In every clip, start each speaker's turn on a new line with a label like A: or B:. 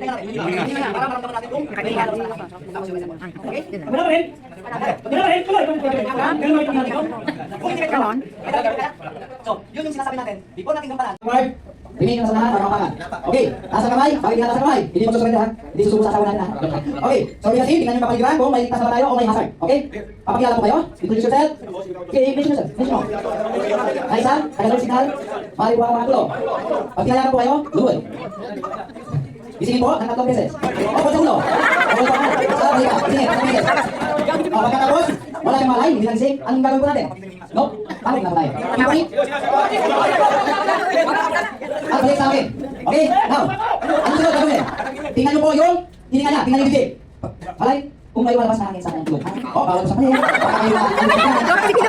A: Tingnan na, para maramdaman natin kung
B: Nakakailan.
A: tapos yung isa. Okay?
C: Maganda pa rin. Maganda pa rin. Tuloy. Ganun ba yung natin ko?
A: Kung hindi
B: Ganon.
A: So, yun yung sinasabi natin. Before natin gampanan.
C: Mark.
A: Tingin ka sa lahat para mapakan. Okay, taas ang kamay. Bakit hindi taas ang kamay? Hindi mo susurrender ha? Hindi susubo sa asawa natin ha? Okay, so kasi tingnan nyo kapaligiran kung may ligtas na ba tayo o may hazard. Okay? Papakilala po kayo. Introduce yourself. Okay, mention yourself. Mention mo. Kaisan, taga-Lord Signal. Mali po ako mga kulo. Pagkilala po kayo, luwag. Isingin po ng 3 beses. O, sa ulo. O, sa ulo. Sa balikan. Isingin, 3 beses. O, pagkatapos, wala kang malay, hindi lang ising. Anong gagawin po natin? No? Pamit na po tayo. Pamit. At balik sa akin. Okay, now. Ano sunod gagawin? Tingnan nyo po yung hininga niya. Tingnan nyo yung bibig. Malay, kung may walabas na hangin sa akin tulog. O, bawal sa panin.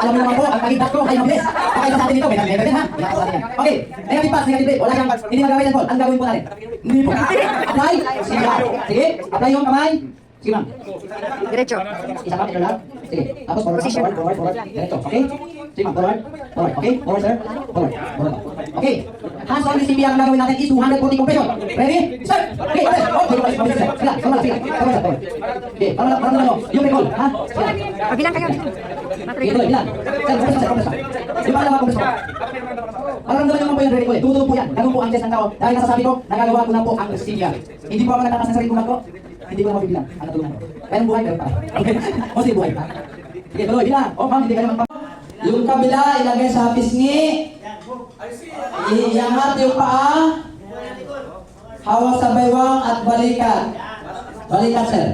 A: Alam mo naman po, ang pag-impact ko ay mabilis. Okay, sa atin dito, may nag-level din ha. Ginagawa sa atin yan. Okay, negative pass, negative rate. Wala kang, hindi magagawin yan po. Ang gagawin po natin? Hindi po. Apply. Sige, apply yung kamay. Sige ma'am.
B: Diretso.
A: Isa pa, ito lang. Sige. Tapos forward. Diretso. Okay? Sige ma'am, forward. Okay? Forward, sir. Forward. Okay. Hands on CPR ang gagawin natin is 240 compression. Ready? Start! Okay, okay. Okay, mabilis, sir. Sila, sumala, sila. Okay, parang mo. Yung recall, ha? Sila.
B: Bilang kayo.
A: Okay, tuloy, bilang. Sir, compress. Yung pala mga compress. Parang naman naman po yung ready ko eh. Tutulog po yan. Ganun po ang test ng tao. Dahil nasasabi ko, nagagawa ko na po ang CPR. Hindi po ako nagtakas ng sarili ko ko. Hindi ko na mabibilang ang natulungan ko. Kaya buhay, pero pa. Okay? O sige, buhay pa. Sige, tuloy, bilang. O, ma'am, hindi ka naman pa. Yung kabila, ilagay sa pisngi. Iangat yung paa. Hawak sa baywang at balikan. Balikan, sir.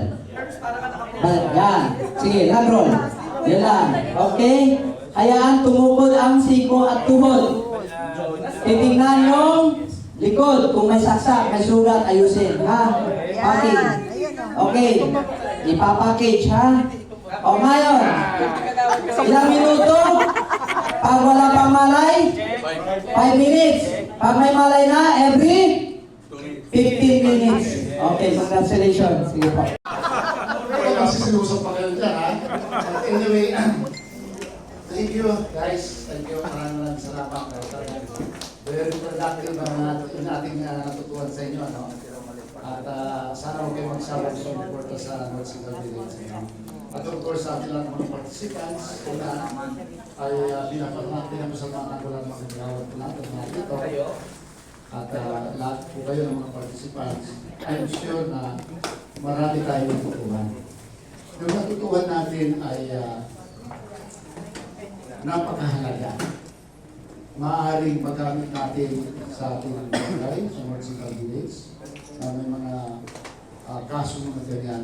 A: Yan. Sige, lag-roll. Yan lang. Okay? Hayaan tumukod ang siko at tuhod. Titingnan yung likod. Kung may saksak, may sugat, ayusin. Ha? Package. Okay. Ipapackage, ha? O ngayon, ilang minuto? Pag wala pang malay, 5 minutes. Pag may malay na, every 15 minutes. Okay, congratulations. Sige po.
D: Kasi sinusap pa kayo dyan, ha? Anyway, thank you, guys. Thank you. Maraming salamat. Very productive ang ating natutuwan sa inyo, ano? At sana huwag kayo magsawa sa suporta sa North Central Village. At of course, sa ating lahat ng mga participants, una ay pinapasalamatan ko lang mga gawad po natin mga dito. At lahat po kayo ng mga participants, I'm sure na marami tayong natutuhan. Yung natutuhan natin ay napakahalaga. Maaaring magamit natin sa ating barangay, sa North Central Village, na may mga kaso mga ganyan.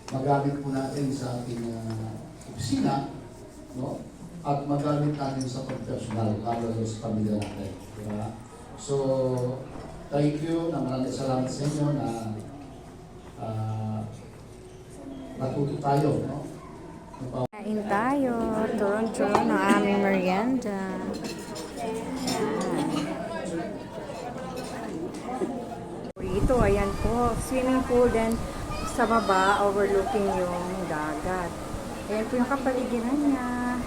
D: Magamit po natin sa ating opisina, no? At magamit natin sa pag-personal, lalo sa pamilya natin. Diba? So, thank you, na maraming salamat sa inyo na natuto tayo, no?
B: Kain tayo. Turon-turon ang aming merienda. Ito, ayan po. Swimming pool din sa baba, overlooking yung dagat. Ayan po yung kapaligiran niya.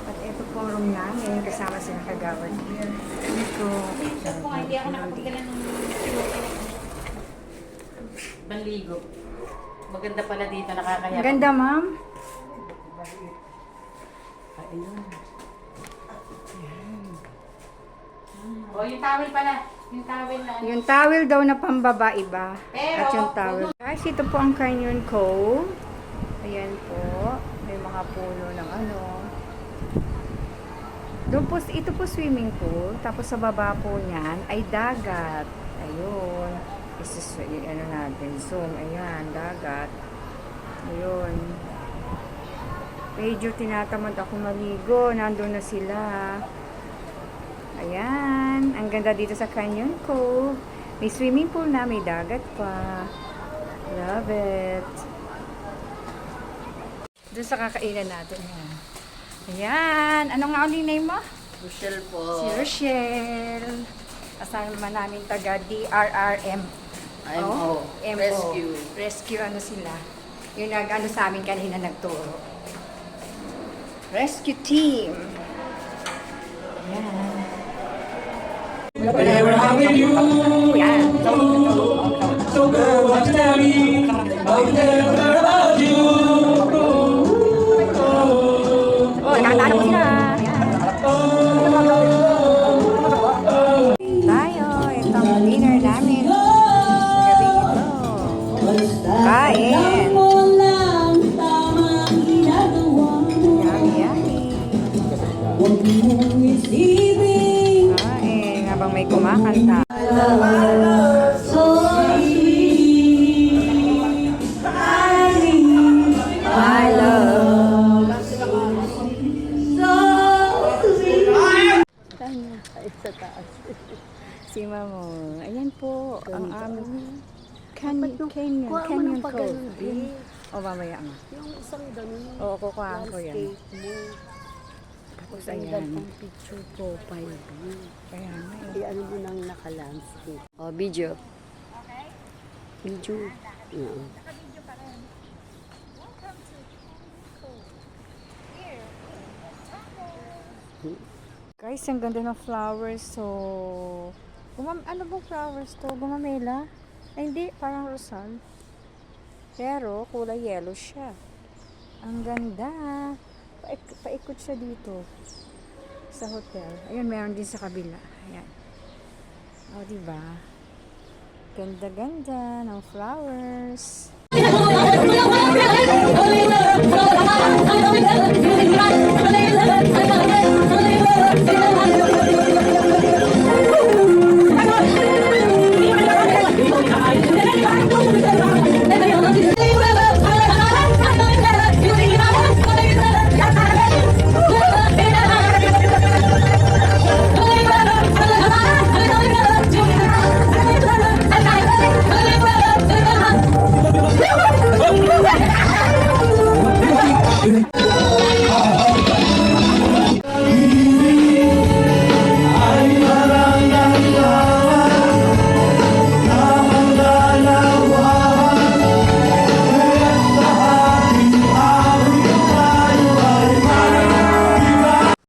B: At ito po room namin, kasama si nakagawad here. Ito.
E: Hindi ako nakapagdala ng banligo. Maganda pala dito, nakakaya.
B: Ganda, ma'am.
E: Ayun. O, yung towel pala. Yung towel na.
B: Yung towel daw na pambaba iba.
E: Pero,
B: At yung towel. Guys, ito po ang Canyon Cove. Ayan po. May mga puno ng ano. Doon po, ito po swimming pool. Tapos sa baba po niyan ay dagat. Ayun. Isis, ano natin, zoom. Ayan, dagat. Ayun. Medyo tinatamad ako maligo. Nandun na sila. Ayan. Ang ganda dito sa Canyon Cove. May swimming pool na. May dagat pa. Love it. Doon sa kakainan natin. Ayan. Ano nga ulit name mo?
E: Rochelle po.
B: Si Rochelle. Kasama namin taga DRRM.
E: MO. Rescue.
B: Rescue ano sila. Yung nag-ano sa amin kanina nagturo. Rescue team. Ayan.
C: We're having you.
B: Ayan.
A: I care about you.
B: Oh, nakatalo ko sila. Tayo, ito ang dinner namin. Sa gabi ito. Kain. Yummy, yummy. Kain, habang may kumakanta. My love. Si Mamo. Ayan po ang aming Canyon Cove. O mamaya nga.
F: Yung isang ganun,
B: Oo, kukuhaan ko yan.
F: cake mo.
B: Tapos
F: Ganda
B: ayan.
F: pang picture profile mo.
B: Kaya nga eh.
F: Ano mo nang naka-landscape. O, video. Video. Oo.
B: Guys, ang ganda ng flowers. So, ano bang flowers to? Gumamela? Ay, hindi. Parang rosal. Pero, kulay yellow siya. Ang ganda. Paikot siya dito. Sa hotel. Ayun, meron din sa kabila. Ayan. O, diba? Ganda-ganda ng flowers.